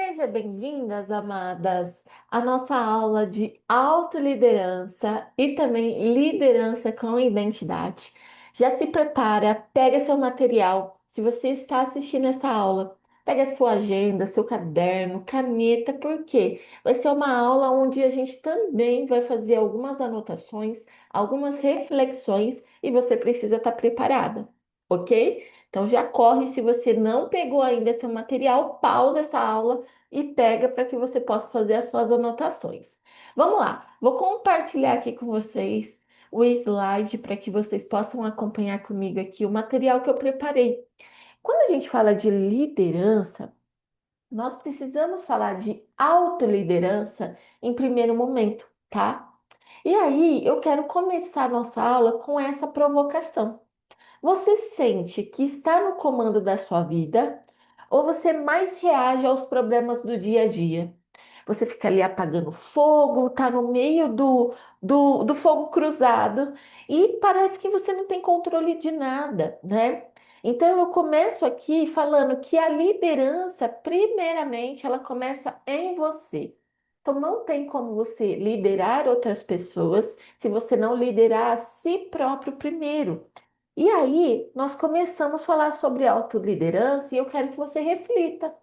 Seja bem-vindas, amadas, à nossa aula de autoliderança e também liderança com identidade. Já se prepara, pega seu material. Se você está assistindo essa aula, pega sua agenda, seu caderno, caneta, porque vai ser uma aula onde a gente também vai fazer algumas anotações, algumas reflexões e você precisa estar preparada, ok? Então já corre, se você não pegou ainda seu material, pausa essa aula e pega para que você possa fazer as suas anotações. Vamos lá, vou compartilhar aqui com vocês o slide para que vocês possam acompanhar comigo aqui o material que eu preparei. Quando a gente fala de liderança, nós precisamos falar de autoliderança em primeiro momento, tá? E aí, eu quero começar nossa aula com essa provocação. Você sente que está no comando da sua vida ou você mais reage aos problemas do dia a dia? Você fica ali apagando fogo, tá no meio do fogo cruzado e parece que você não tem controle de nada, né? Então eu começo aqui falando que a liderança, primeiramente, ela começa em você. Então não tem como você liderar outras pessoas se você não liderar a si próprio primeiro. E aí, nós começamos a falar sobre autoliderança e eu quero que você reflita.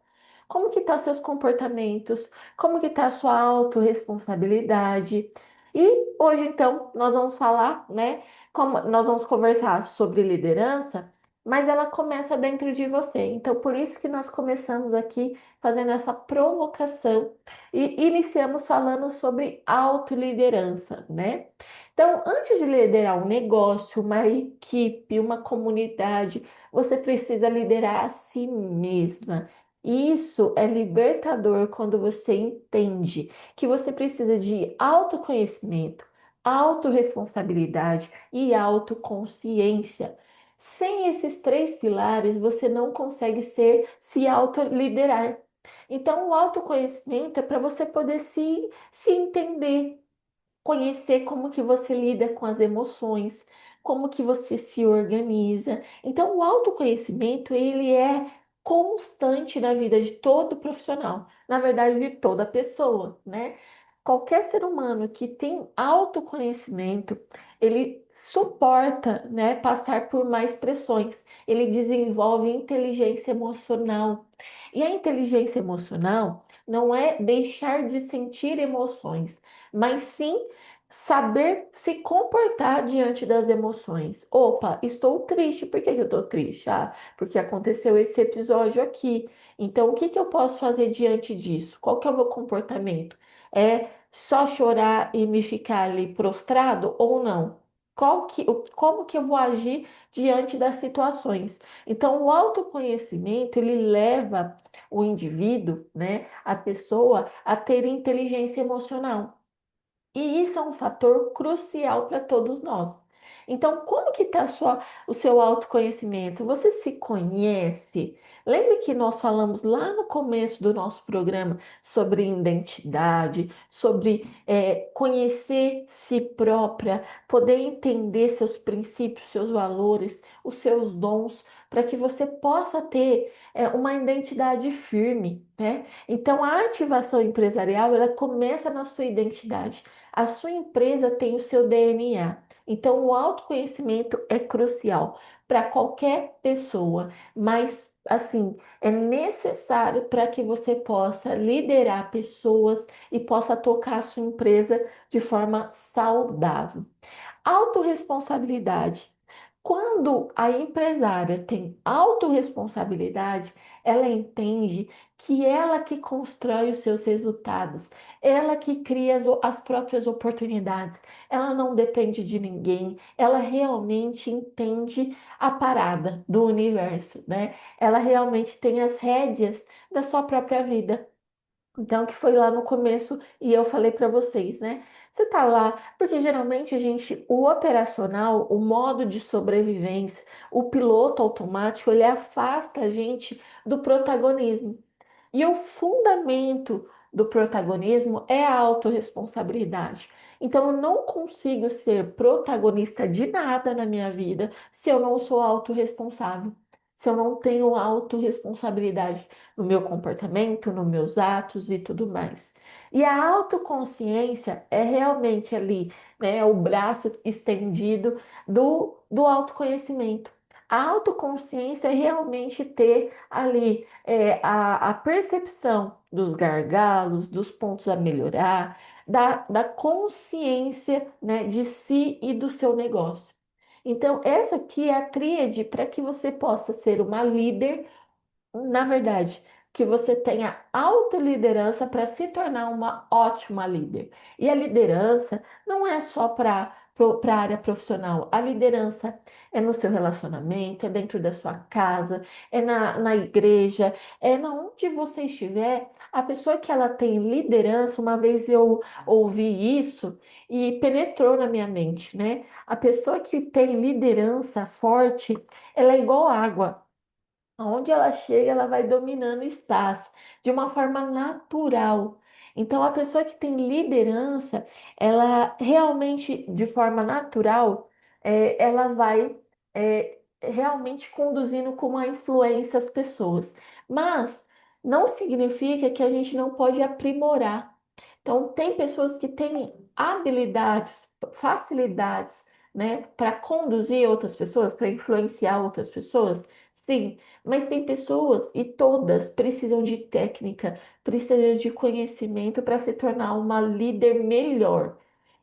Como que tá seus comportamentos? Como que tá a sua autorresponsabilidade? E hoje, então, nós vamos falar, né? Como nós vamos conversar sobre liderança, mas ela começa dentro de você. Então, por isso que nós começamos aqui fazendo essa provocação e iniciamos falando sobre autoliderança, né? Então, antes de liderar um negócio, uma equipe, uma comunidade, você precisa liderar a si mesma. Isso é libertador quando você entende que você precisa de autoconhecimento, autorresponsabilidade e autoconsciência. Sem esses três pilares, você não consegue se autoliderar. Então, o autoconhecimento é para você poder se entender, conhecer como que você lida com as emoções, como que você se organiza. Então, o autoconhecimento, ele é constante na vida de todo profissional, na verdade, de toda pessoa, né? Qualquer ser humano que tem autoconhecimento, ele suporta, né, passar por mais pressões. Ele desenvolve inteligência emocional. E a inteligência emocional não é deixar de sentir emoções, mas sim saber se comportar diante das emoções. Opa, estou triste. Por que que eu estou triste? Ah, porque aconteceu esse episódio aqui. Então, o que que eu posso fazer diante disso? Qual que é o meu comportamento? É só chorar e me ficar ali prostrado ou não? Como que eu vou agir diante das situações? Então, o autoconhecimento, ele leva o indivíduo, né, a pessoa a ter inteligência emocional. E isso é um fator crucial para todos nós. Então, como que está o seu autoconhecimento? Você se conhece? Lembre que nós falamos lá no começo do nosso programa sobre identidade, sobre conhecer si própria, poder entender seus princípios, seus valores, os seus dons, para que você possa ter uma identidade firme, né? Então, a ativação empresarial, ela começa na sua identidade. A sua empresa tem o seu DNA. Então, o autoconhecimento é crucial para qualquer pessoa, mas assim, é necessário para que você possa liderar pessoas e possa tocar a sua empresa de forma saudável. Autoresponsabilidade. Quando a empresária tem autorresponsabilidade, ela entende que ela que constrói os seus resultados, ela que cria as próprias oportunidades, ela não depende de ninguém, ela realmente entende a parada do universo, né? Ela realmente tem as rédeas da sua própria vida. Então, que foi lá no começo e eu falei para vocês, né? Você tá lá, porque geralmente o operacional, o modo de sobrevivência, o piloto automático, ele afasta a gente do protagonismo. E o fundamento do protagonismo é a autorresponsabilidade. Então, eu não consigo ser protagonista de nada na minha vida se eu não sou autorresponsável. se eu não tenho autorresponsabilidade no meu comportamento, nos meus atos e tudo mais. E a autoconsciência é realmente ali, né, o braço estendido do autoconhecimento. A autoconsciência é realmente ter ali a percepção dos gargalos, dos pontos a melhorar, da consciência, né, de si e do seu negócio. Então, essa aqui é a tríade para que você possa ser uma líder, na verdade, que você tenha autoliderança para se tornar uma ótima líder. E a liderança não é só para a área profissional. A liderança é no seu relacionamento, é dentro da sua casa, é na igreja, é na onde você estiver. A pessoa que ela tem liderança, uma vez eu ouvi isso e penetrou na minha mente, né? A pessoa que tem liderança forte, ela é igual água. Aonde ela chega, ela vai dominando o espaço de uma forma natural. Então, a pessoa que tem liderança, ela realmente, de forma natural, ela vai realmente conduzindo com uma influência as pessoas. Mas não significa que a gente não pode aprimorar. Então, tem pessoas que têm habilidades, facilidades, né, para conduzir outras pessoas, para influenciar outras pessoas. Sim, mas tem pessoas e todas precisam de técnica, precisam de conhecimento para se tornar uma líder melhor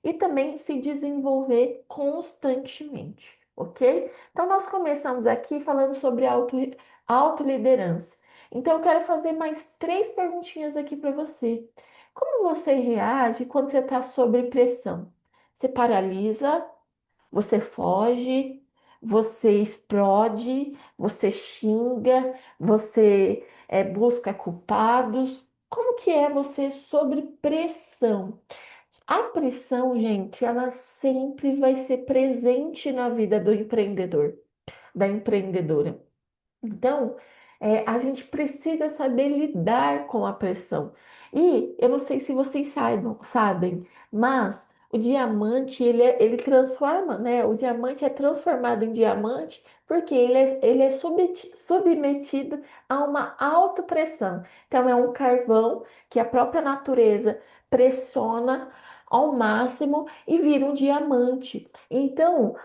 e também se desenvolver constantemente, ok? Então, nós começamos aqui falando sobre autoliderança. Então, eu quero fazer mais três perguntinhas aqui para você. Como você reage quando você está sob pressão? Você paralisa? Você foge? Você explode? Você xinga? Você busca culpados? Como que é você sob pressão? A pressão, gente, ela sempre vai ser presente na vida do empreendedor, da empreendedora. Então, a gente precisa saber lidar com a pressão. E eu não sei se vocês sabem, mas o diamante ele transforma, né? O diamante é transformado em diamante porque ele é submetido a uma autopressão. Então, é um carvão que a própria natureza pressiona ao máximo e vira um diamante. Então,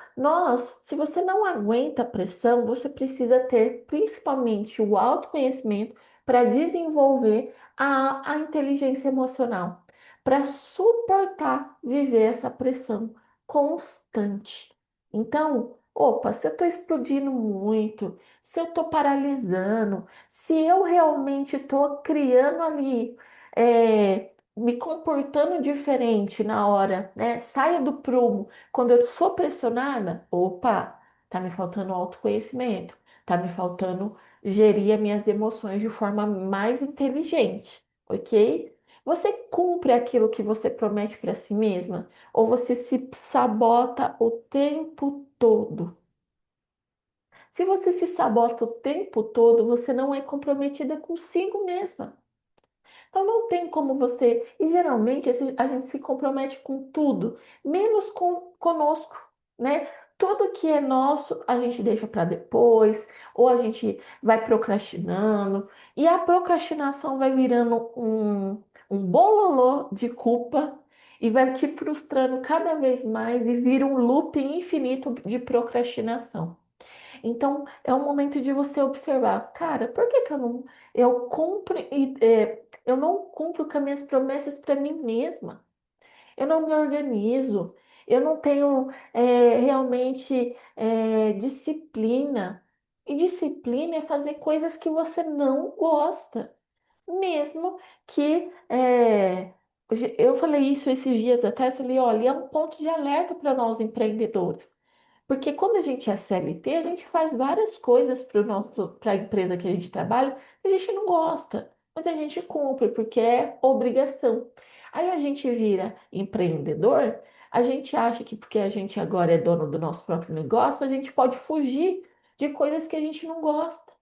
se você não aguenta a pressão, você precisa ter principalmente o autoconhecimento para desenvolver a inteligência emocional, para suportar viver essa pressão constante. Então, opa, se eu estou explodindo muito, se eu estou paralisando, se eu realmente estou criando ali, me comportando diferente na hora, né? Saia do prumo. Quando eu sou pressionada, opa, tá me faltando autoconhecimento, tá me faltando gerir as minhas emoções de forma mais inteligente, ok? Você cumpre aquilo que você promete para si mesma ou você se sabota o tempo todo? Se você se sabota o tempo todo, você não é comprometida consigo mesma. Então não tem como você. E geralmente a gente se compromete com tudo, menos conosco, né? Tudo que é nosso a gente deixa para depois, ou a gente vai procrastinando, e a procrastinação vai virando um bololô de culpa e vai te frustrando cada vez mais e vira um loop infinito de procrastinação. Então, é o momento de você observar, cara, por que que eu cumpro eu não cumpro com as minhas promessas para mim mesma? Eu não me organizo, eu não tenho realmente disciplina. E disciplina é fazer coisas que você não gosta, mesmo que eu falei isso esses dias atrás, falei, olha, é um ponto de alerta para nós empreendedores. Porque quando a gente é CLT, a gente faz várias coisas para a empresa que a gente trabalha, que a gente não gosta, mas a gente cumpre porque é obrigação. Aí a gente vira empreendedor, a gente acha que porque a gente agora é dono do nosso próprio negócio, a gente pode fugir de coisas que a gente não gosta.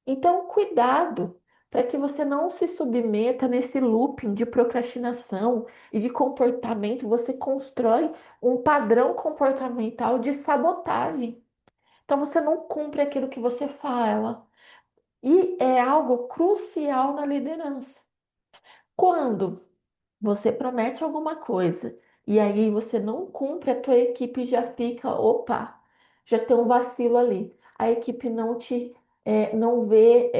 Então, cuidado para que você não se submeta nesse looping de procrastinação e de comportamento. Você constrói um padrão comportamental de sabotagem. Então você não cumpre aquilo que você fala. E é algo crucial na liderança. Quando você promete alguma coisa e aí você não cumpre, a tua equipe já fica, opa, já tem um vacilo ali. A equipe não vê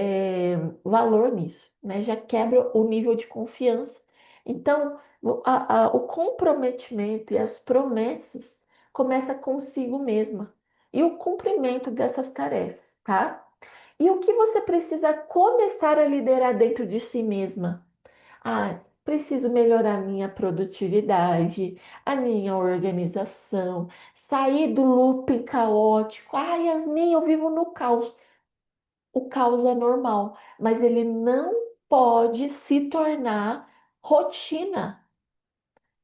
valor nisso, né? Já quebra o nível de confiança. Então, o comprometimento e as promessas começa consigo mesma e o cumprimento dessas tarefas, tá? E o que você precisa começar a liderar dentro de si mesma? Ah, preciso melhorar minha produtividade, a minha organização, sair do looping caótico. Ah, Yasmin, eu vivo no caos. O caos é normal, mas ele não pode se tornar rotina.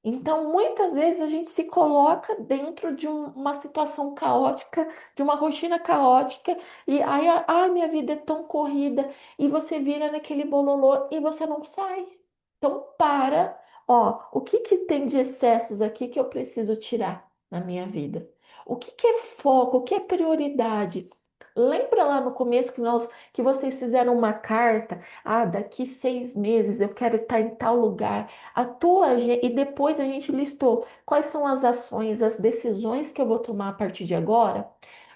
Então, muitas vezes a gente se coloca dentro de uma situação caótica, de uma rotina caótica, e aí, ai, minha vida é tão corrida, e você vira naquele bololô e você não sai. Então, o que que tem de excessos aqui que eu preciso tirar na minha vida? O que que é foco? O que é prioridade? Lembra lá no começo que vocês fizeram uma carta? Ah, daqui 6 meses eu quero estar em tal lugar. E depois a gente listou quais são as ações, as decisões que eu vou tomar a partir de agora.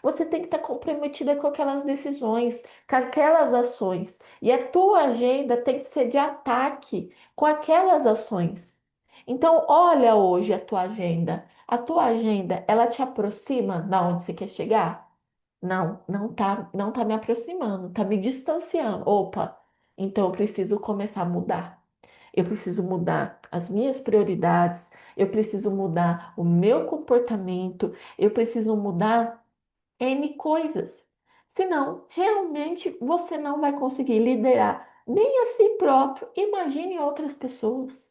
Você tem que estar comprometida com aquelas decisões, com aquelas ações. E a tua agenda tem que ser de ataque com aquelas ações. Então, olha hoje a tua agenda. A tua agenda, ela te aproxima da onde você quer chegar? Não, não tá me aproximando, tá me distanciando. Opa, então eu preciso começar a mudar. Eu preciso mudar as minhas prioridades, eu preciso mudar o meu comportamento, eu preciso mudar N coisas. Senão, realmente você não vai conseguir liderar nem a si próprio, imagine outras pessoas.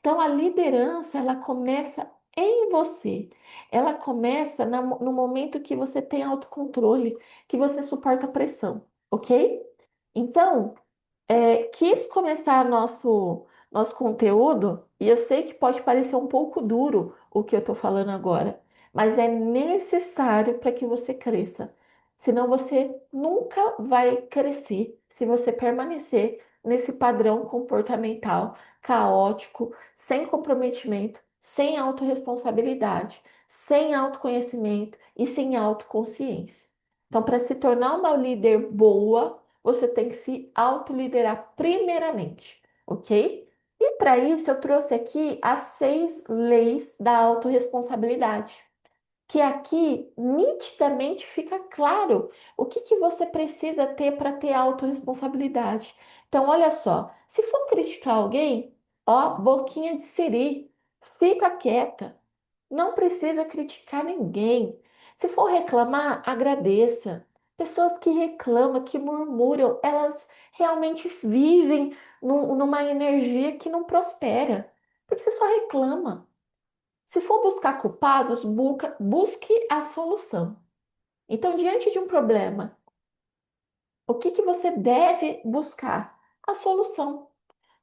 Então, a liderança, ela começa em você. Ela começa no momento que você tem autocontrole, que você suporta pressão, ok? Então, quis começar nosso conteúdo, e eu sei que pode parecer um pouco duro o que eu estou falando agora, mas é necessário para que você cresça. Senão você nunca vai crescer se você permanecer nesse padrão comportamental caótico, sem comprometimento, sem autorresponsabilidade, sem autoconhecimento e sem autoconsciência. Então, para se tornar uma líder boa, você tem que se autoliderar primeiramente, ok? E para isso eu trouxe aqui as 6 leis da autorresponsabilidade, que aqui nitidamente fica claro o que que você precisa ter para ter autorresponsabilidade. Então, olha só, se for criticar alguém, ó, boquinha de siri, fica quieta. Não precisa criticar ninguém. Se for reclamar, agradeça. Pessoas que reclamam, que murmuram, elas realmente vivem numa energia que não prospera, porque só reclama. Se for buscar culpados, busque a solução. Então, diante de um problema, o que que você deve buscar? A solução.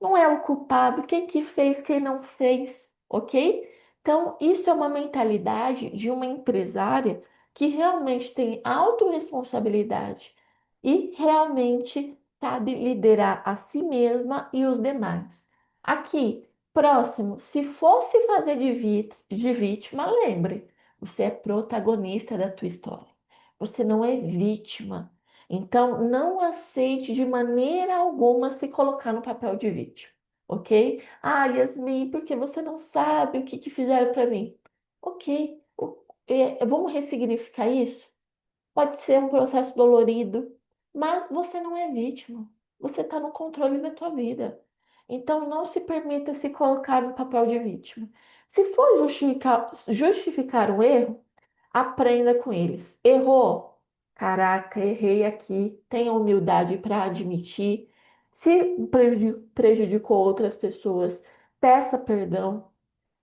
Não é o culpado, quem que fez, quem não fez, ok? Então, isso é uma mentalidade de uma empresária que realmente tem autorresponsabilidade e realmente sabe liderar a si mesma e os demais. Aqui, próximo, se fosse fazer de vítima, lembre, você é protagonista da tua história. Você não é vítima. Então, não aceite de maneira alguma se colocar no papel de vítima, ok? Ah, Yasmin, porque você não sabe o que que fizeram para mim? Ok, vamos ressignificar isso? Pode ser um processo dolorido, mas você não é vítima. Você está no controle da tua vida. Então, não se permita se colocar no papel de vítima. Se for justificar um erro, aprenda com eles. Errou? Caraca, errei aqui. Tenha humildade para admitir. Se prejudicou outras pessoas, peça perdão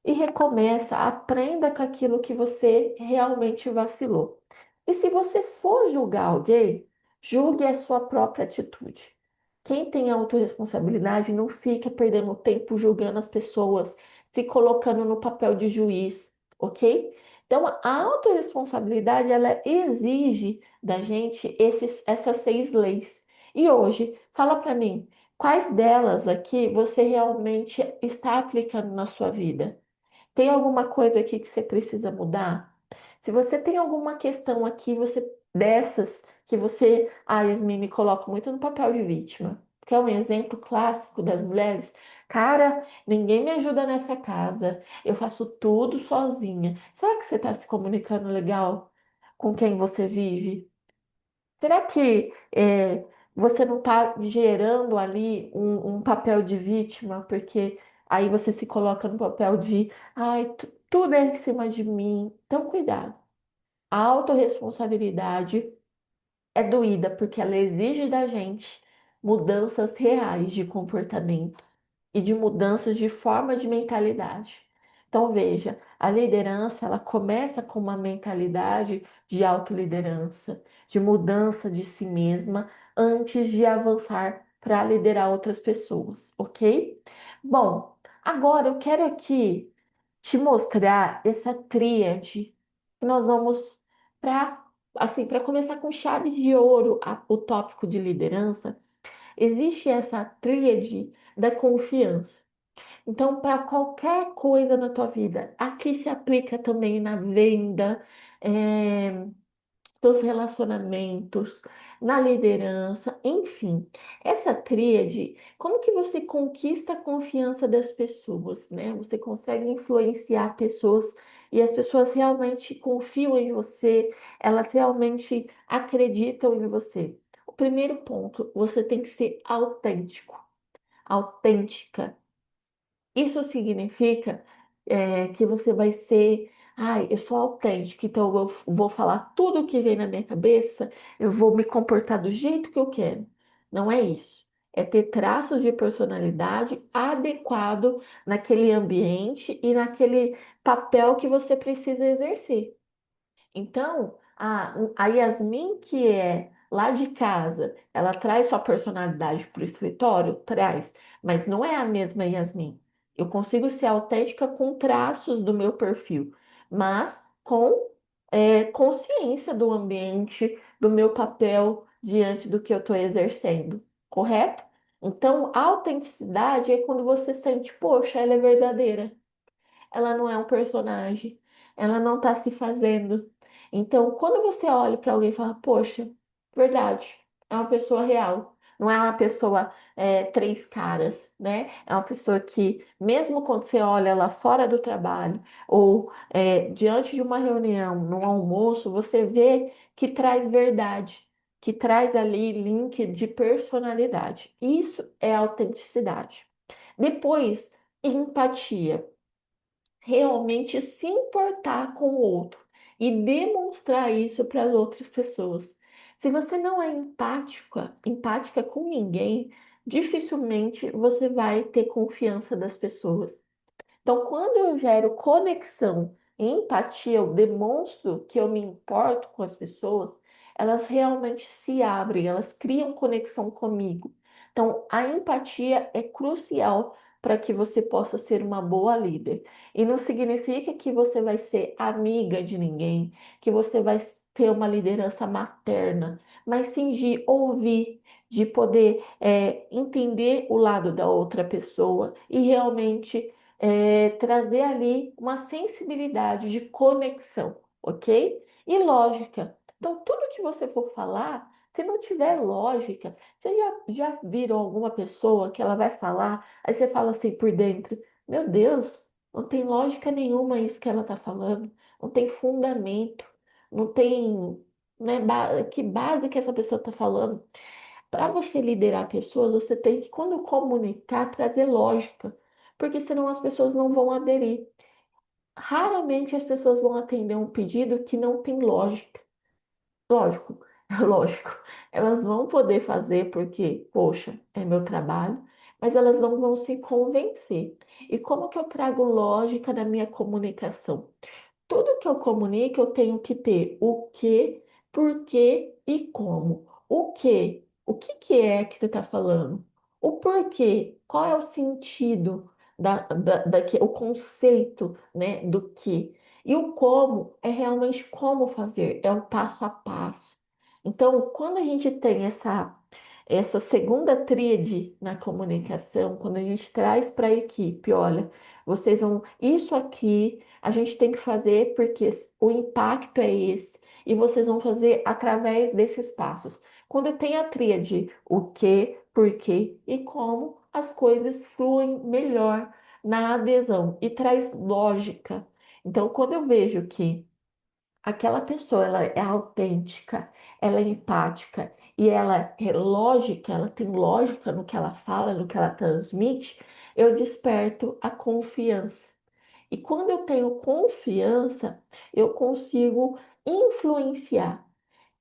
e recomeça. Aprenda com aquilo que você realmente vacilou. E se você for julgar alguém, julgue a sua própria atitude. Quem tem autorresponsabilidade não fica perdendo tempo julgando as pessoas, se colocando no papel de juiz, ok? Então, a autorresponsabilidade, ela exige da gente essas 6 leis. E hoje, fala para mim, quais delas aqui você realmente está aplicando na sua vida? Tem alguma coisa aqui que você precisa mudar? Se você tem alguma questão aqui, você dessas que você, Yasmin, me coloca muito no papel de vítima, que é um exemplo clássico das mulheres. Cara, ninguém me ajuda nessa casa. Eu faço tudo sozinha. Será que você está se comunicando legal com quem você vive? Será que você não está gerando ali um papel de vítima, porque aí você se coloca no papel de, ai, tudo é em cima de mim. Então, cuidado. A autorresponsabilidade é doída porque ela exige da gente mudanças reais de comportamento e de mudanças de forma de mentalidade. Então, veja, a liderança, ela começa com uma mentalidade de autoliderança, de mudança de si mesma, antes de avançar para liderar outras pessoas, ok? Bom, agora eu quero aqui te mostrar essa tríade que nós vamos para para começar com chave de ouro o tópico de liderança. Existe essa tríade da confiança. Então, para qualquer coisa na tua vida, aqui se aplica também na venda, eh, dos relacionamentos, na liderança, enfim. Essa tríade, como que você conquista a confiança das pessoas, né? Você consegue influenciar pessoas e as pessoas realmente confiam em você, elas realmente acreditam em você. O primeiro ponto, você tem que ser autêntico, autêntica. Isso significa que você vai ser, ai, eu sou autêntica, então eu vou falar tudo o que vem na minha cabeça, eu vou me comportar do jeito que eu quero. Não é isso. É ter traços de personalidade adequado naquele ambiente e naquele papel que você precisa exercer. Então, a Yasmin, que é lá de casa, ela traz sua personalidade para o escritório? Traz, mas não é a mesma Yasmin. Eu consigo ser autêntica com traços do meu perfil, mas com consciência do ambiente, do meu papel diante do que eu estou exercendo, correto? Então, a autenticidade é quando você sente, poxa, ela é verdadeira, ela não é um personagem, ela não está se fazendo. Então, quando você olha para alguém e fala, poxa, verdade, é uma pessoa real, não é uma pessoa três caras, né? É uma pessoa que, mesmo quando você olha lá fora do trabalho ou diante de uma reunião, num almoço, você vê que traz verdade, que traz ali link de personalidade. Isso é autenticidade. Depois, empatia, realmente se importar com o outro e demonstrar isso para as outras pessoas. Se você não é empática com ninguém, dificilmente você vai ter confiança das pessoas. Então, quando eu gero conexão e empatia, eu demonstro que eu me importo com as pessoas, elas realmente se abrem, elas criam conexão comigo. Então, a empatia é crucial para que você possa ser uma boa líder. E não significa que você vai ser amiga de ninguém, que você vai ter uma liderança materna, mas sim de ouvir, de poder entender o lado da outra pessoa e realmente trazer ali uma sensibilidade de conexão, ok? E lógica. Então, tudo que você for falar, se não tiver lógica, você já viram alguma pessoa que ela vai falar, aí você fala assim por dentro, meu Deus, não tem lógica nenhuma isso que ela está falando, não tem fundamento, não tem, né, que base que essa pessoa está falando. Para você liderar pessoas, você tem que, quando comunicar, trazer lógica, porque senão as pessoas não vão aderir. Raramente as pessoas vão atender um pedido que não tem lógica. Lógico, lógico, elas vão poder fazer porque, poxa, é meu trabalho, mas elas não vão se convencer. E como que eu trago lógica na minha comunicação? Tudo que eu comunico, eu tenho que ter o que, por quê e como. O que? O que que é que você está falando? O porquê? Qual é o sentido o conceito, né, do que? E o como é realmente como fazer, é o passo a passo. Então, quando a gente tem essa segunda tríade na comunicação, quando a gente traz para a equipe, olha, vocês vão, isso aqui a gente tem que fazer porque o impacto é esse, e vocês vão fazer através desses passos. Quando tem a tríade, o que, por quê e como, as coisas fluem melhor na adesão e traz lógica. Então, quando eu vejo que aquela pessoa ela é autêntica, ela é empática e ela é lógica, ela tem lógica no que ela fala, no que ela transmite, eu desperto a confiança. E quando eu tenho confiança, eu consigo influenciar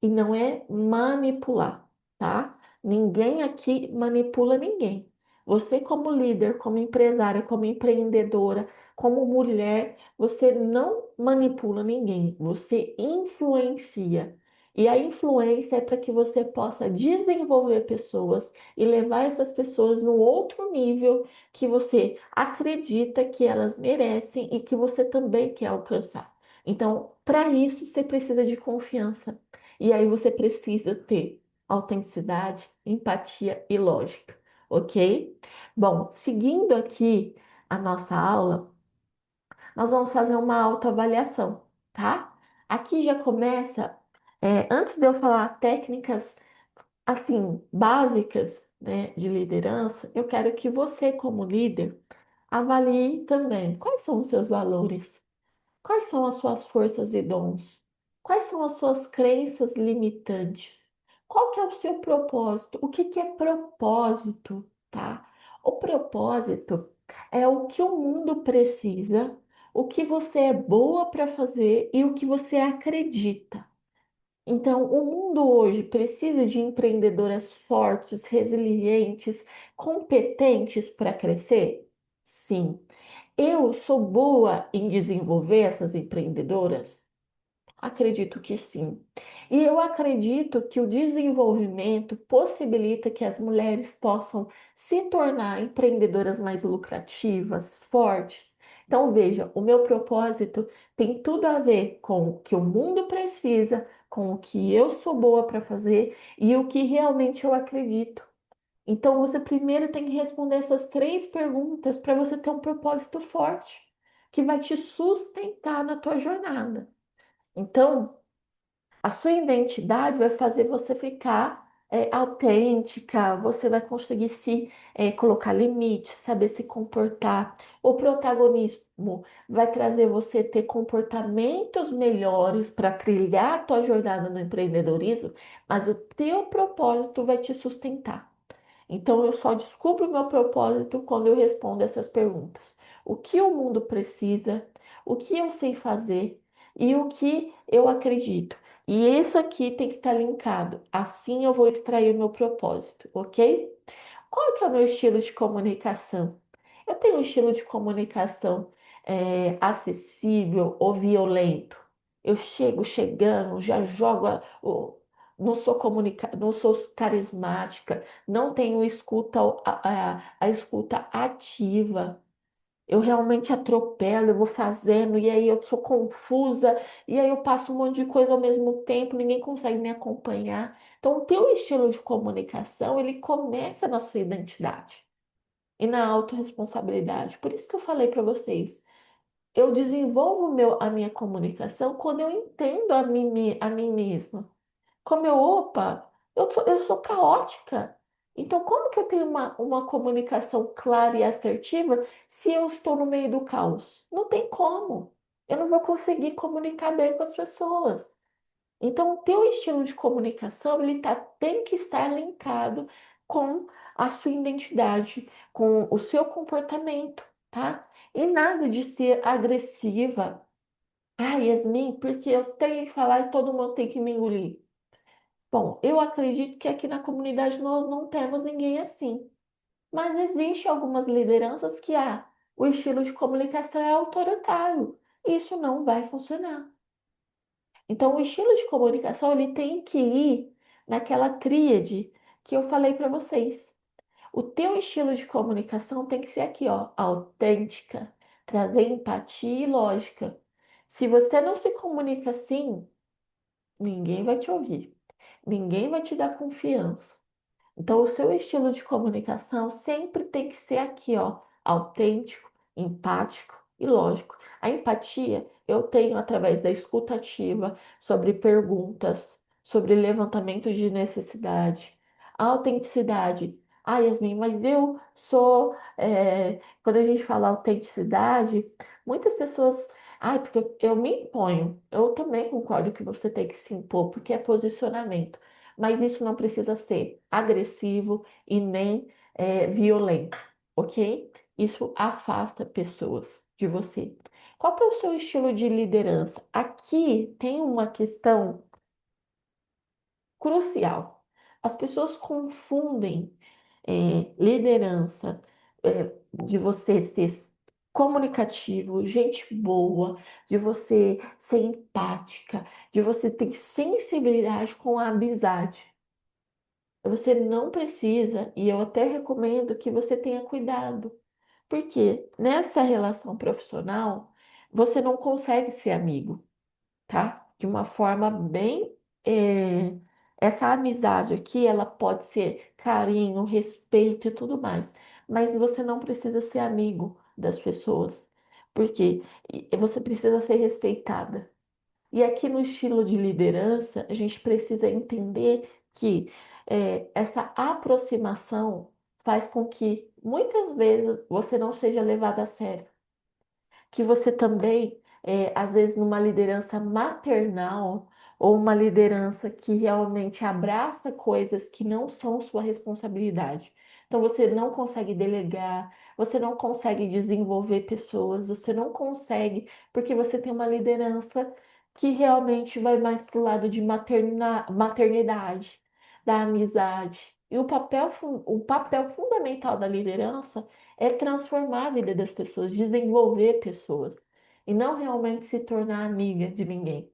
e não é manipular, tá? Ninguém aqui manipula ninguém. Você, como líder, como empresária, como empreendedora, como mulher, você não manipula ninguém, você influencia. E a influência é para que você possa desenvolver pessoas e levar essas pessoas no outro nível que você acredita que elas merecem e que você também quer alcançar. Então, para isso, você precisa de confiança. E aí você precisa ter autenticidade, empatia e lógica, ok? Bom, seguindo aqui a nossa aula, nós vamos fazer uma autoavaliação, tá? Aqui já começa, antes de eu falar técnicas assim básicas, né, de liderança, eu quero que você, como líder, avalie também quais são os seus valores. Quais são as suas forças e dons? Quais são as suas crenças limitantes? Qual que é o seu propósito? O que que é propósito, tá? O propósito é o que o mundo precisa, o que você é boa para fazer e o que você acredita. Então, o mundo hoje precisa de empreendedoras fortes, resilientes, competentes para crescer? Sim. Eu sou boa em desenvolver essas empreendedoras? Acredito que sim. E eu acredito que o desenvolvimento possibilita que as mulheres possam se tornar empreendedoras mais lucrativas, fortes. Então, veja, o meu propósito tem tudo a ver com o que o mundo precisa, com o que eu sou boa para fazer e o que realmente eu acredito. Então, você primeiro tem que responder essas três perguntas para você ter um propósito forte, que vai te sustentar na tua jornada. Então, a sua identidade vai fazer você ficar autêntica, você vai conseguir se colocar limite, saber se comportar. O protagonismo vai trazer você ter comportamentos melhores para trilhar a tua jornada no empreendedorismo, mas o teu propósito vai te sustentar. Então, eu só descubro o meu propósito quando eu respondo essas perguntas. O que o mundo precisa, o que eu sei fazer e o que eu acredito. E isso aqui tem que estar linkado. Assim eu vou extrair o meu propósito, ok? Qual que é o meu estilo de comunicação? Eu tenho um estilo de comunicação acessível ou violento. Eu chego chegando, já jogo, não sou não sou carismática, não tenho escuta, a escuta ativa. Eu realmente atropelo, eu vou fazendo, e aí eu sou confusa, e aí eu passo um monte de coisa ao mesmo tempo, ninguém consegue me acompanhar. Então, o teu estilo de comunicação, ele começa na sua identidade e na autorresponsabilidade. Por isso que eu falei para vocês, eu desenvolvo a minha comunicação quando eu entendo a mim mesma. Como opa, eu sou caótica. Então, como que eu tenho uma comunicação clara e assertiva se eu estou no meio do caos? Não tem como. Eu não vou conseguir comunicar bem com as pessoas. Então, o teu estilo de comunicação, tem que estar linkado com a sua identidade, com o seu comportamento, tá? E nada de ser agressiva. Ah, Yasmin, porque eu tenho que falar e todo mundo tem que me engolir. Bom, eu acredito que aqui na comunidade nós não temos ninguém assim. Mas existe algumas lideranças que o estilo de comunicação é autoritário. Isso não vai funcionar. Então, o estilo de comunicação ele tem que ir naquela tríade que eu falei para vocês. O teu estilo de comunicação tem que ser aqui, ó, autêntica, trazer empatia e lógica. Se você não se comunica assim, ninguém vai te ouvir, ninguém vai te dar confiança. Então, o seu estilo de comunicação sempre tem que ser aqui, ó, autêntico, empático e lógico. A empatia eu tenho através da escuta ativa, sobre perguntas, sobre levantamento de necessidade. A autenticidade. Ah, Yasmin, mas eu sou. Quando a gente fala autenticidade, muitas pessoas. Ah, porque eu me imponho. Eu também concordo que você tem que se impor, porque é posicionamento, mas isso não precisa ser agressivo e nem violento, ok? Isso afasta pessoas de você. Qual que é o seu estilo de liderança? Aqui tem uma questão crucial. As pessoas confundem liderança, de você ser comunicativo, gente boa, de você ser empática, de você ter sensibilidade com a amizade. Você não precisa, e eu até recomendo que você tenha cuidado, porque nessa relação profissional você não consegue ser amigo, tá? De uma forma bem. eh, Essa amizade aqui, ela pode ser carinho, respeito e tudo mais, mas você não precisa ser amigo das pessoas, porque você precisa ser respeitada. E aqui no estilo de liderança, a gente precisa entender que essa aproximação faz com que muitas vezes você não seja levado a sério, que você também, às vezes, numa liderança maternal ou uma liderança que realmente abraça coisas que não são sua responsabilidade. Então, você não consegue delegar, você não consegue desenvolver pessoas, você não consegue, porque você tem uma liderança que realmente vai mais para o lado de maternidade, da amizade. E o papel fundamental da liderança é transformar a vida das pessoas, desenvolver pessoas e não realmente se tornar amiga de ninguém.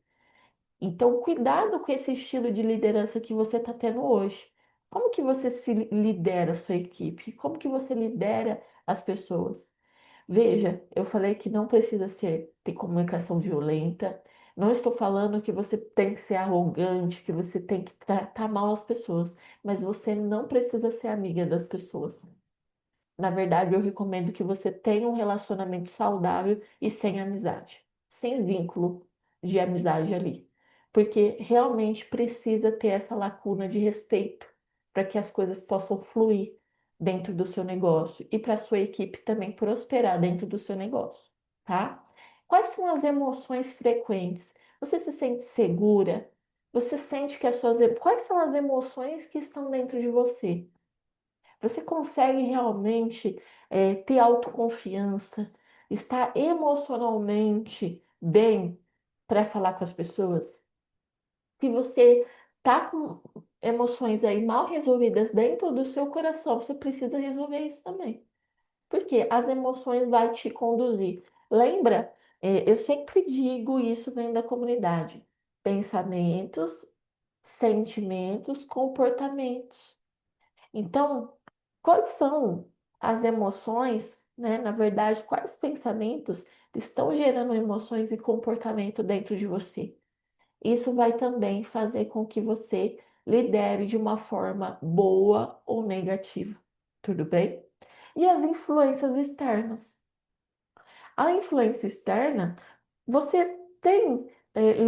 Então, cuidado com esse estilo de liderança que você está tendo hoje. Como que você se lidera a sua equipe? Como que você lidera as pessoas? Veja, eu falei que não precisa ter comunicação violenta. Não estou falando que você tem que ser arrogante, que você tem que tratar mal as pessoas, mas você não precisa ser amiga das pessoas. Na verdade, eu recomendo que você tenha um relacionamento saudável e sem amizade, sem vínculo de amizade ali, porque realmente precisa ter essa lacuna de respeito para que as coisas possam fluir dentro do seu negócio e para a sua equipe também prosperar dentro do seu negócio, tá? Quais são as emoções frequentes? Você se sente segura? Você sente que quais são as emoções que estão dentro de você? Você consegue realmente ter autoconfiança, estar emocionalmente bem para falar com as pessoas? Se você tá com emoções aí mal resolvidas dentro do seu coração, você precisa resolver isso também. Porque as emoções vai te conduzir. Lembra? Eu sempre digo isso dentro da comunidade. Pensamentos, sentimentos, comportamentos. Então, quais são as emoções, né? Na verdade, quais pensamentos estão gerando emoções e comportamento dentro de você? Isso vai também fazer com que você lidere de uma forma boa ou negativa, tudo bem? E as influências externas? A influência externa, você tem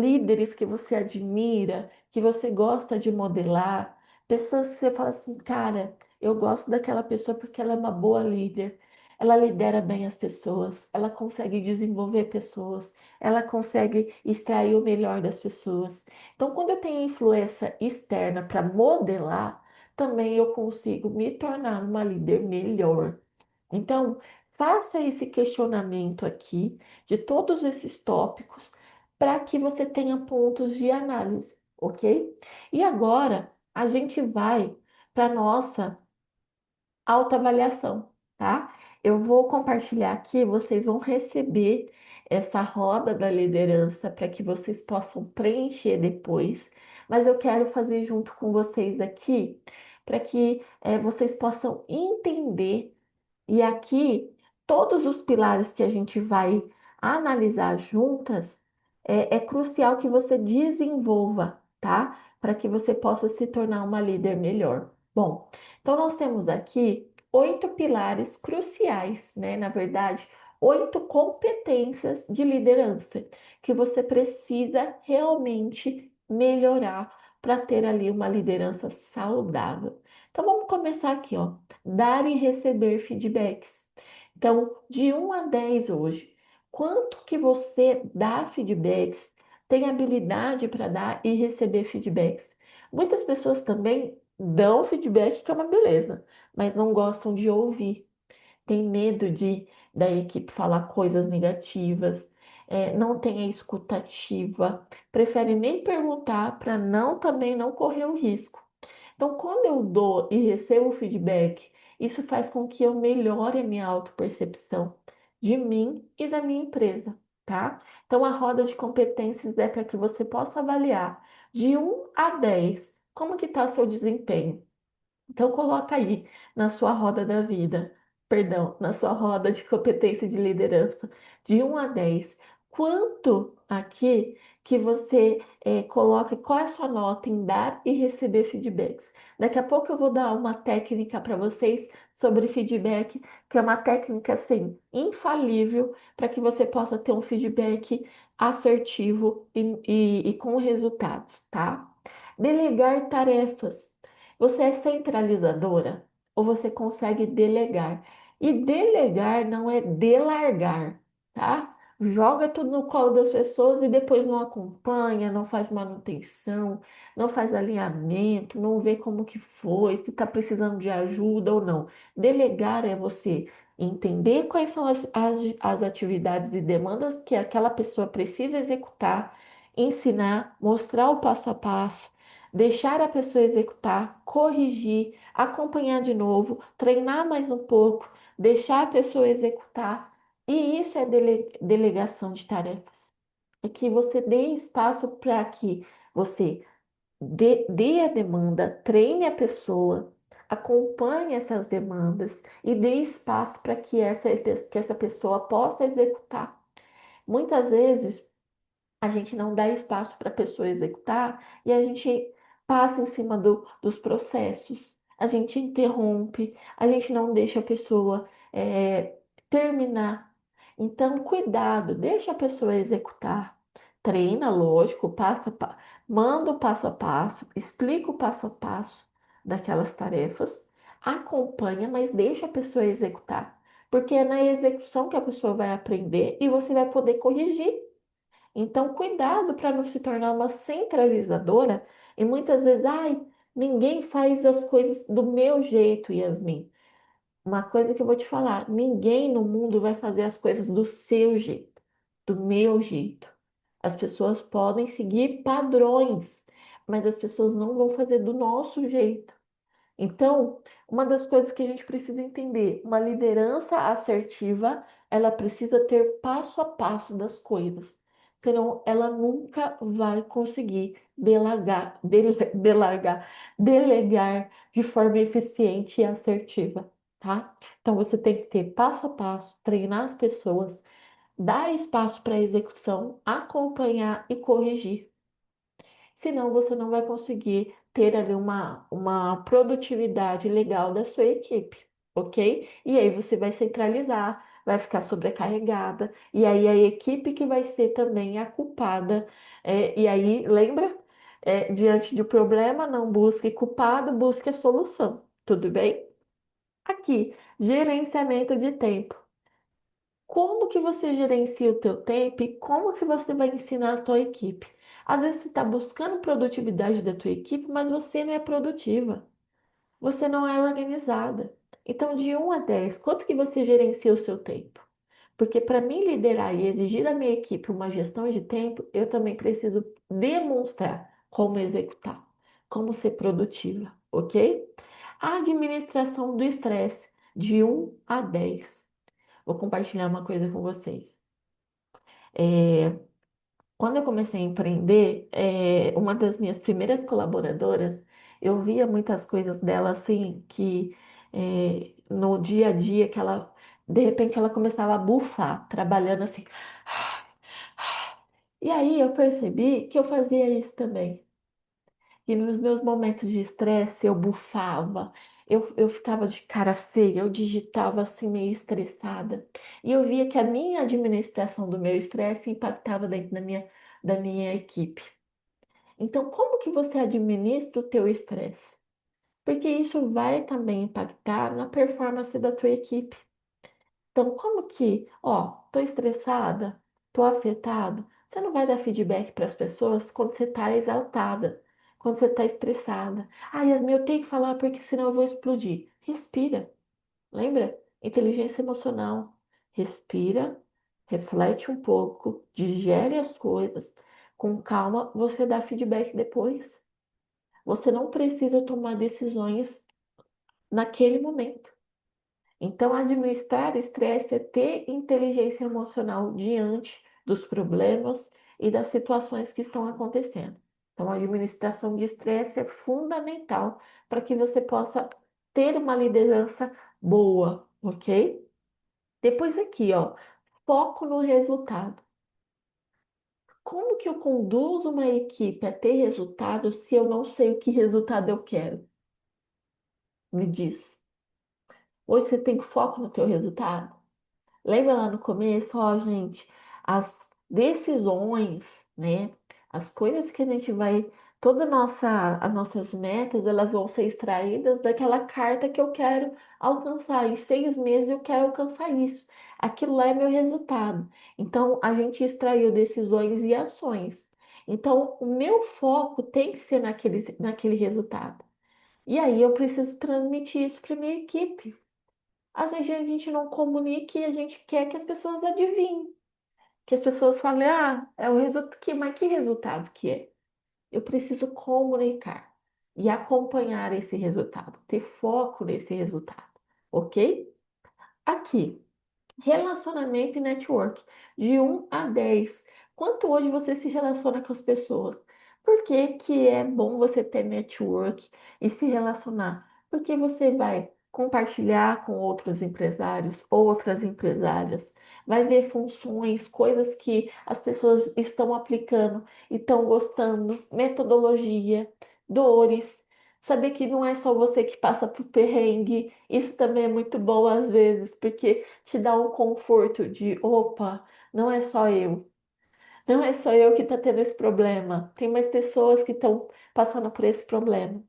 líderes que você admira, que você gosta de modelar, pessoas que você fala assim, cara, eu gosto daquela pessoa porque ela é uma boa líder, ela lidera bem as pessoas, ela consegue desenvolver pessoas, ela consegue extrair o melhor das pessoas. Então, quando eu tenho influência externa para modelar, também eu consigo me tornar uma líder melhor. Então, faça esse questionamento aqui de todos esses tópicos para que você tenha pontos de análise, ok? E agora a gente vai para nossa autoavaliação, tá? Eu vou compartilhar aqui, vocês vão receber essa roda da liderança para que vocês possam preencher depois, mas eu quero fazer junto com vocês aqui para que vocês possam entender. E aqui, todos os pilares que a gente vai analisar juntas, é crucial que você desenvolva, tá? Para que você possa se tornar uma líder melhor. Bom, então nós temos aqui 8 pilares cruciais, né? Na verdade, 8 competências de liderança que você precisa realmente melhorar para ter ali uma liderança saudável. Então vamos começar aqui, ó. Dar e receber feedbacks. Então, de 1 a 10 hoje, quanto que você dá feedbacks, tem habilidade para dar e receber feedbacks? Muitas pessoas também dão feedback, que é uma beleza, mas não gostam de ouvir, tem medo de da equipe falar coisas negativas, não tem a escutativa, prefere nem perguntar para não também não correr o risco. Então, quando eu dou e recebo feedback, isso faz com que eu melhore a minha autopercepção de mim e da minha empresa, tá? Então, a roda de competências é para que você possa avaliar de 1 a 10 como que está seu desempenho. Então, coloca aí na sua roda da vida, perdão, na sua roda de competência de liderança, de 1 a 10, quanto aqui que você coloca, qual é a sua nota em dar e receber feedbacks. Daqui a pouco eu vou dar uma técnica para vocês sobre feedback, que é uma técnica, assim, infalível para que você possa ter um feedback assertivo e com resultados, tá? Delegar tarefas. Você é centralizadora ou você consegue delegar? E delegar não é delargar, tá? Joga tudo no colo das pessoas e depois não acompanha, não faz manutenção, não faz alinhamento, não vê como que foi, se está precisando de ajuda ou não. Delegar é você entender quais são as atividades e demandas que aquela pessoa precisa executar, ensinar, mostrar o passo a passo, deixar a pessoa executar, corrigir, acompanhar de novo, treinar mais um pouco, deixar a pessoa executar. E isso é delegação de tarefas. É que você dê espaço para que você dê a demanda, treine a pessoa, acompanhe essas demandas e dê espaço para que essa pessoa possa executar. Muitas vezes, a gente não dá espaço para a pessoa executar e a gente passa em cima dos processos, a gente interrompe, a gente não deixa a pessoa terminar. Então, cuidado, deixa a pessoa executar. Treina, lógico, manda o passo a passo, explica o passo a passo daquelas tarefas, acompanha, mas deixa a pessoa executar. Porque é na execução que a pessoa vai aprender e você vai poder corrigir. Então, cuidado para não se tornar uma centralizadora e muitas vezes, ai, ninguém faz as coisas do meu jeito, Yasmin. Uma coisa que eu vou te falar, ninguém no mundo vai fazer as coisas do seu jeito, do meu jeito. As pessoas podem seguir padrões, mas as pessoas não vão fazer do nosso jeito. Então, uma das coisas que a gente precisa entender, uma liderança assertiva, ela precisa ter passo a passo das coisas. Senão, ela nunca vai conseguir delegar de forma eficiente e assertiva, tá? Então, você tem que ter passo a passo, treinar as pessoas, dar espaço para execução, acompanhar e corrigir. Senão você não vai conseguir ter ali uma produtividade legal da sua equipe, ok? E aí você vai centralizar, vai ficar sobrecarregada, e aí a equipe que vai ser também a culpada. E aí, lembra? Diante de um problema, não busque culpado, busque a solução. Tudo bem? Aqui, gerenciamento de tempo. Como que você gerencia o teu tempo e como que você vai ensinar a tua equipe? Às vezes você está buscando produtividade da tua equipe, mas você não é produtiva, você não é organizada. Então, de 1 a 10, quanto que você gerencia o seu tempo? Porque para mim liderar e exigir da minha equipe uma gestão de tempo, eu também preciso demonstrar como executar, como ser produtiva, ok? A administração do estresse, de 1 a 10. Vou compartilhar uma coisa com vocês. É, Quando eu comecei a empreender, uma das minhas primeiras colaboradoras, eu via muitas coisas dela assim, que no dia a dia, que ela, de repente, ela começava a bufar, trabalhando assim. E aí eu percebi que eu fazia isso também. E nos meus momentos de estresse, eu bufava, eu ficava de cara feia, eu digitava assim meio estressada. E eu via que a minha administração do meu estresse impactava dentro da minha equipe. Então, como que você administra o teu estresse? Porque isso vai também impactar na performance da tua equipe. Então, como que, ó, tô estressada, tô afetado, você não vai dar feedback para as pessoas quando você tá exaltada, quando você tá estressada. Ah, Yasmin, eu tenho que falar porque senão eu vou explodir. Respira, lembra? Inteligência emocional. Respira, reflete um pouco, digere as coisas. Com calma, você dá feedback depois. Você não precisa tomar decisões naquele momento. Então, administrar estresse é ter inteligência emocional diante dos problemas e das situações que estão acontecendo. Então, a administração de estresse é fundamental para que você possa ter uma liderança boa, ok? Depois aqui, ó, foco no resultado. Como que eu conduzo uma equipe a ter resultado se eu não sei o que resultado eu quero? Me diz. Hoje você tem foco no teu resultado? Lembra lá no começo, ó, gente, as decisões, né? As coisas que a gente vai, as nossas metas, elas vão ser extraídas daquela carta que eu quero alcançar. Em 6 meses eu quero alcançar isso. Aquilo lá é meu resultado. Então, a gente extraiu decisões e ações. Então, o meu foco tem que ser naquele resultado. E aí eu preciso transmitir isso para minha equipe. Às vezes a gente não comunica e a gente quer que as pessoas adivinhem, que as pessoas falem, ah, é o resultado, mas que resultado que é? Eu preciso comunicar e acompanhar esse resultado, ter foco nesse resultado, ok? Aqui. Relacionamento e network, de 1 a 10. Quanto hoje você se relaciona com as pessoas? Por que que é bom você ter network e se relacionar? Porque você vai compartilhar com outros empresários, outras empresárias, vai ver funções, coisas que as pessoas estão aplicando e estão gostando, metodologia, dores. Saber que não é só você que passa por perrengue, isso também é muito bom às vezes, porque te dá um conforto de, opa, não é só eu. Não é só eu que está tendo esse problema. Tem mais pessoas que estão passando por esse problema.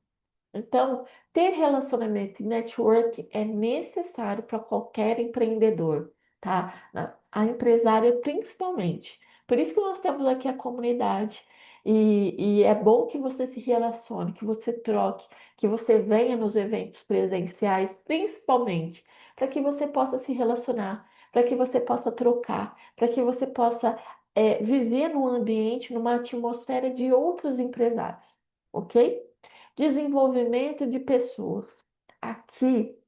Então, ter relacionamento e network é necessário para qualquer empreendedor, tá? A empresária principalmente. Por isso que nós temos aqui a comunidade. E é bom que você se relacione, que você troque, que você venha nos eventos presenciais, principalmente, para que você possa se relacionar, para que você possa trocar, para que você possa viver num ambiente, numa atmosfera de outros empresários, ok? Desenvolvimento de pessoas. Aqui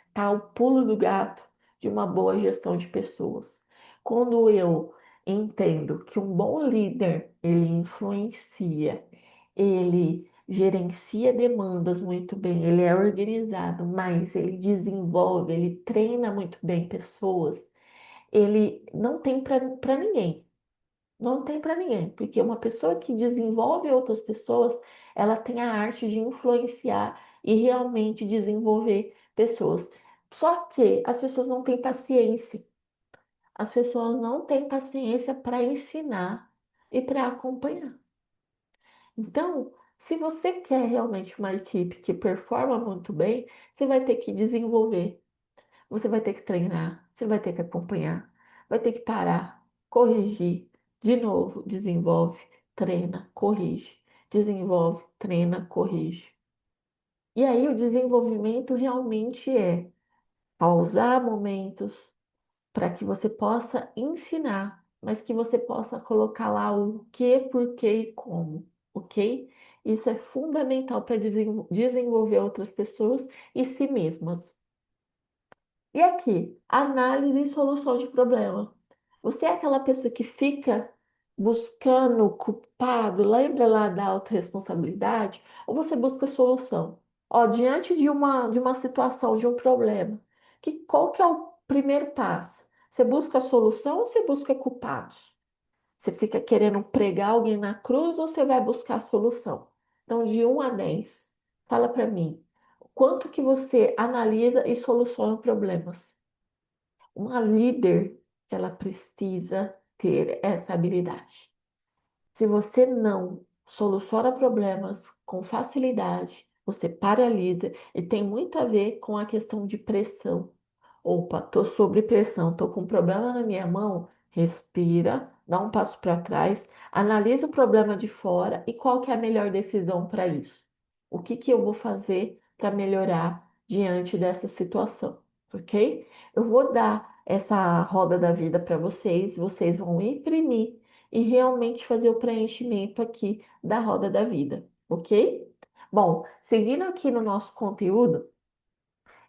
está o pulo do gato de uma boa gestão de pessoas. Quando eu entendo que um bom líder, ele influencia, ele gerencia demandas muito bem, ele é organizado, mas ele desenvolve, ele treina muito bem pessoas, ele não tem para ninguém. Não tem para ninguém, porque uma pessoa que desenvolve outras pessoas, ela tem a arte de influenciar e realmente desenvolver pessoas. Só que as pessoas não têm paciência. As pessoas não têm paciência para ensinar e para acompanhar. Então, se você quer realmente uma equipe que performa muito bem, você vai ter que desenvolver. Você vai ter que treinar, você vai ter que acompanhar, vai ter que parar, corrigir, de novo, desenvolve, treina, corrige, desenvolve, treina, corrige. E aí o desenvolvimento realmente é pausar momentos para que você possa ensinar, mas que você possa colocar lá o que, porquê e como, ok? Isso é fundamental para desenvolver outras pessoas e si mesmas. E aqui, análise e solução de problema. Você é aquela pessoa que fica buscando o culpado, lembra lá da autorresponsabilidade? Ou você busca solução? Ó, diante de uma situação, de um problema, qual que é o primeiro passo? Você busca a solução ou você busca culpados? Você fica querendo pregar alguém na cruz ou você vai buscar a solução? Então, de 1 a 10, fala para mim, quanto que você analisa e soluciona problemas? Uma líder, ela precisa ter essa habilidade. Se você não soluciona problemas com facilidade, você paralisa e tem muito a ver com a questão de pressão. Opa, tô sob pressão, tô com um problema na minha mão. Respira, dá um passo para trás, analisa o problema de fora e qual que é a melhor decisão para isso. O que que eu vou fazer para melhorar diante dessa situação, ok? Eu vou dar essa roda da vida para vocês, vocês vão imprimir e realmente fazer o preenchimento aqui da roda da vida, ok? Bom, seguindo aqui no nosso conteúdo,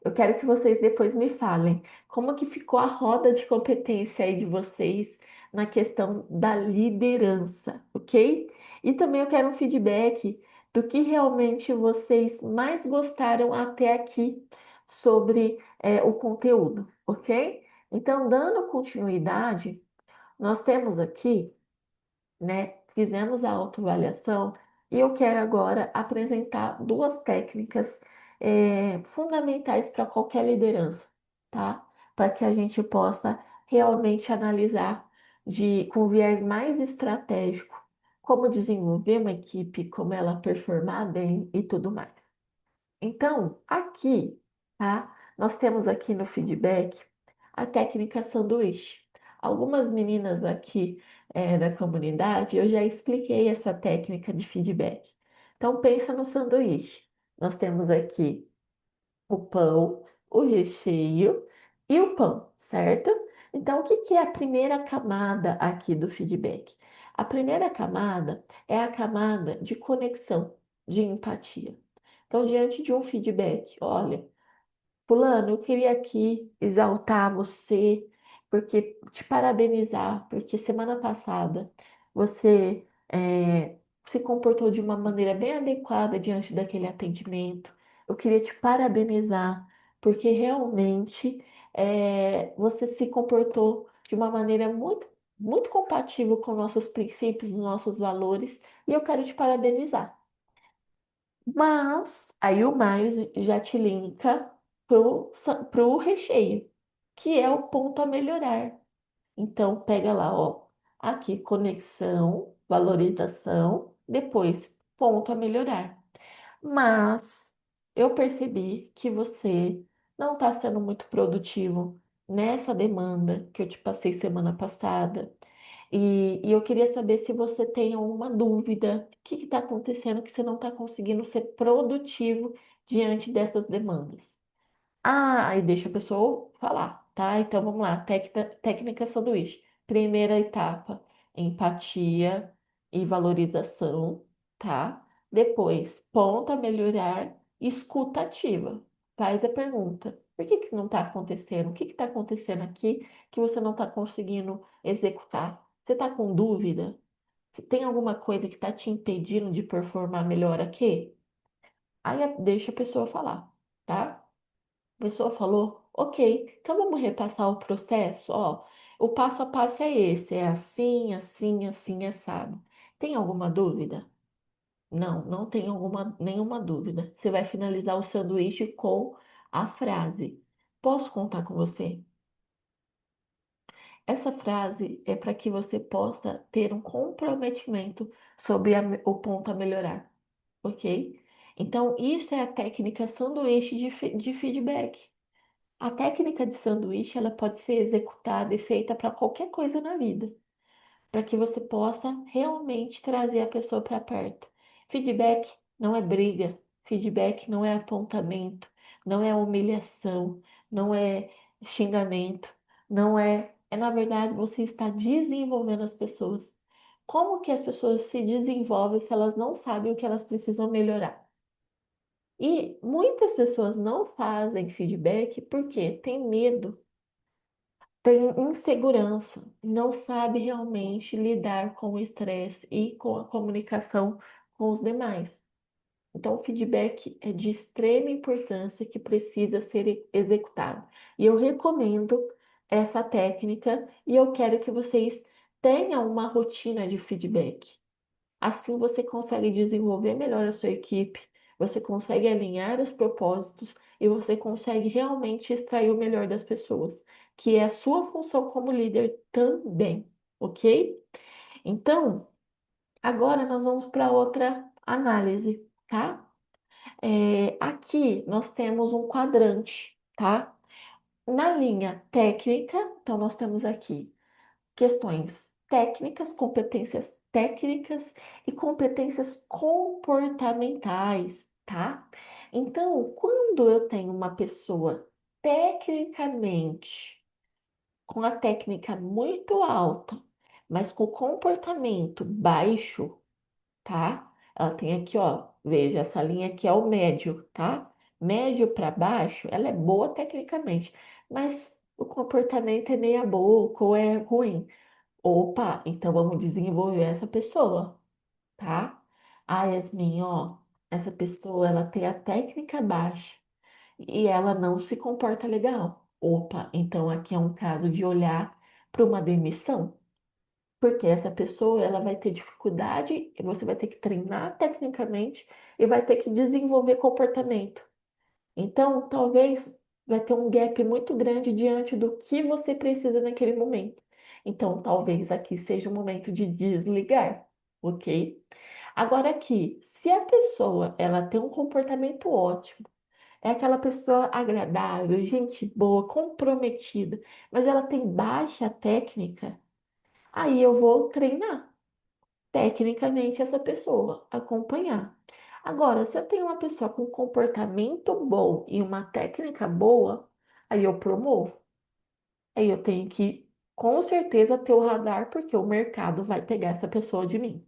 eu quero que vocês depois me falem como que ficou a roda de competência aí de vocês na questão da liderança, ok? E também eu quero um feedback do que realmente vocês mais gostaram até aqui sobre o conteúdo, ok? Então, dando continuidade, nós temos aqui, né? Fizemos a autoavaliação e eu quero agora apresentar duas técnicas fundamentais para qualquer liderança, tá? Para que a gente possa realmente analisar com viés mais estratégico como desenvolver uma equipe, como ela performar bem e tudo mais. Então, aqui, tá? Nós temos aqui no feedback a técnica sanduíche. Algumas meninas aqui da comunidade, eu já expliquei essa técnica de feedback. Então, pensa no sanduíche. Nós temos aqui o pão, o recheio e o pão, certo? Então, o que que é a primeira camada aqui do feedback? A primeira camada é a camada de conexão, de empatia. Então, diante de um feedback, olha, Fulano, eu queria aqui exaltar você, porque te parabenizar, porque semana passada você se comportou de uma maneira bem adequada diante daquele atendimento. Eu queria te parabenizar, porque realmente você se comportou de uma maneira muito compatível com nossos princípios, nossos valores, e eu quero te parabenizar. Mas aí o mais já te linka pro recheio, que é o ponto a melhorar. Então pega lá, ó, aqui conexão, valorização, depois ponto a melhorar. Mas eu percebi que você não está sendo muito produtivo nessa demanda que eu te passei semana passada. E eu queria saber se você tem alguma dúvida, o que está acontecendo que você não está conseguindo ser produtivo diante dessas demandas. Ah, aí deixa a pessoa falar, tá? Então vamos lá, técnica sanduíche. Primeira etapa, empatia e valorização, tá? Depois, ponto a melhorar, escuta ativa. Faz a pergunta. Por que que não está acontecendo? O que está acontecendo aqui que você não está conseguindo executar? Você está com dúvida? Tem alguma coisa que está te impedindo de performar melhor aqui? Aí deixa a pessoa falar, tá? A pessoa falou, ok, então vamos repassar o processo, ó. O passo a passo é esse, é assim, assim, assim, assado. Tem alguma dúvida? Não, não tem nenhuma dúvida. Você vai finalizar o sanduíche com a frase: Posso contar com você? Essa frase é para que você possa ter um comprometimento sobre o ponto a melhorar, ok? Então, isso é a técnica sanduíche de feedback. A técnica de sanduíche, ela pode ser executada e feita para qualquer coisa na vida, para que você possa realmente trazer a pessoa para perto. Feedback não é briga, feedback não é apontamento, não é humilhação, não é xingamento, não é, na verdade você está desenvolvendo as pessoas. Como que as pessoas se desenvolvem se elas não sabem o que elas precisam melhorar? E muitas pessoas não fazem feedback porque tem medo, tem insegurança, não sabe realmente lidar com o estresse e com a comunicação com os demais. Então, o feedback é de extrema importância que precisa ser executado. E eu recomendo essa técnica e eu quero que vocês tenha uma rotina de feedback. Assim você consegue desenvolver melhor a sua equipe, você consegue alinhar os propósitos e você consegue realmente extrair o melhor das pessoas, que é a sua função como líder também, ok? Então, agora nós vamos para outra análise, tá? Aqui nós temos um quadrante, tá? Na linha técnica, então nós temos aqui questões técnicas, competências técnicas e competências comportamentais, tá? Então, quando eu tenho uma pessoa tecnicamente com a técnica muito alta, mas com comportamento baixo, tá? Ela tem aqui, ó, veja, essa linha aqui é o médio, tá? Médio para baixo, ela é boa tecnicamente, mas o comportamento é meia boca ou é ruim. Opa, então vamos desenvolver essa pessoa, tá? Ah, Yasmin, ó, essa pessoa ela tem a técnica baixa e ela não se comporta legal. Opa, então aqui é um caso de olhar para uma demissão, porque essa pessoa ela vai ter dificuldade e você vai ter que treinar tecnicamente e vai ter que desenvolver comportamento. Então, talvez vai ter um gap muito grande diante do que você precisa naquele momento. Então, talvez aqui seja o momento de desligar, ok? Agora aqui, se a pessoa ela tem um comportamento ótimo, é aquela pessoa agradável, gente boa, comprometida, mas ela tem baixa técnica, aí eu vou treinar tecnicamente essa pessoa, acompanhar. Agora, se eu tenho uma pessoa com comportamento bom e uma técnica boa, aí eu promovo. Aí eu tenho que, com certeza, ter o radar, porque o mercado vai pegar essa pessoa de mim.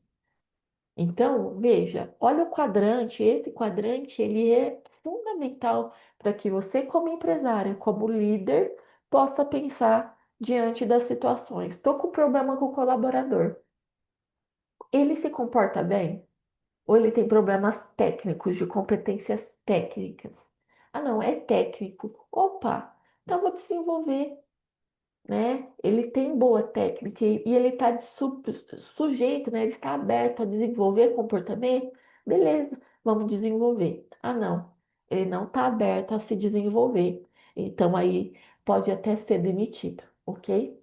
Então, veja, olha o quadrante, esse quadrante, ele é fundamental para que você, como empresária, como líder, possa pensar diante das situações. Estou com problema com o colaborador. Ele se comporta bem? Ou ele tem problemas técnicos, de competências técnicas? Ah, não, é técnico. Opa, então vou desenvolver, né? Ele tem boa técnica e ele está sujeito, né? Ele está aberto a desenvolver comportamento. Beleza, vamos desenvolver. Ah, não, ele não está aberto a se desenvolver. Então aí pode até ser demitido, ok?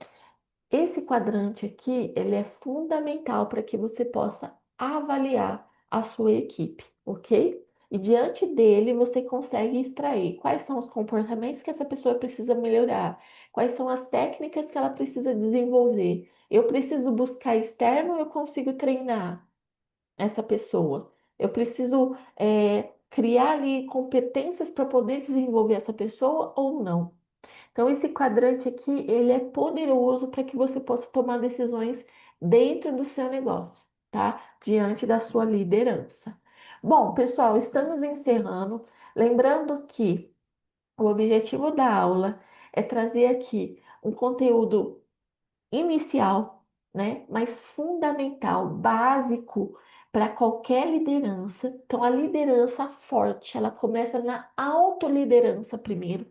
Esse quadrante aqui, ele é fundamental para que você possa avaliar a sua equipe, ok? E diante dele, você consegue extrair quais são os comportamentos que essa pessoa precisa melhorar, quais são as técnicas que ela precisa desenvolver. Eu preciso buscar externo, eu consigo treinar essa pessoa. Eu preciso, criar ali competências para poder desenvolver essa pessoa ou não. Então, esse quadrante aqui, ele é poderoso para que você possa tomar decisões dentro do seu negócio, tá? Diante da sua liderança. Bom, pessoal, estamos encerrando. Lembrando que o objetivo da aula é trazer aqui um conteúdo inicial, né? Mas fundamental, básico para qualquer liderança. Então, a liderança forte, ela começa na autoliderança primeiro,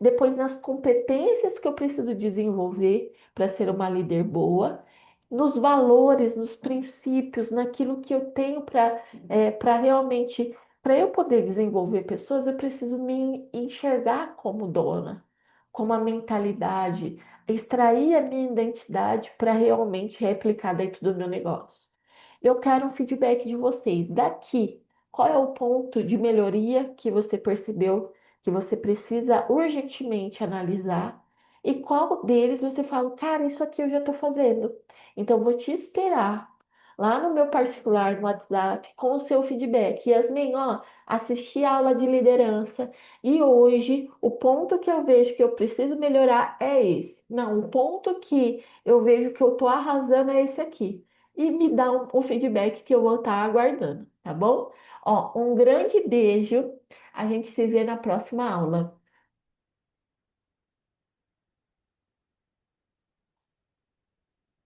depois nas competências que eu preciso desenvolver para ser uma líder boa, nos valores, nos princípios, naquilo que eu tenho para realmente, para eu poder desenvolver pessoas, eu preciso me enxergar como dona, com uma mentalidade, extrair a minha identidade para realmente replicar dentro do meu negócio. Eu quero um feedback de vocês. Daqui, qual é o ponto de melhoria que você percebeu que você precisa urgentemente analisar? E qual deles você fala, cara, isso aqui eu já estou fazendo. Então, eu vou te esperar lá no meu particular no WhatsApp com o seu feedback. Yasmin, ó, assisti a aula de liderança e hoje o ponto que eu vejo que eu preciso melhorar é esse. Não, o ponto que eu vejo que eu estou arrasando é esse aqui e me dá um feedback que eu vou estar aguardando, tá bom? Ó, um grande beijo. A gente se vê na próxima aula.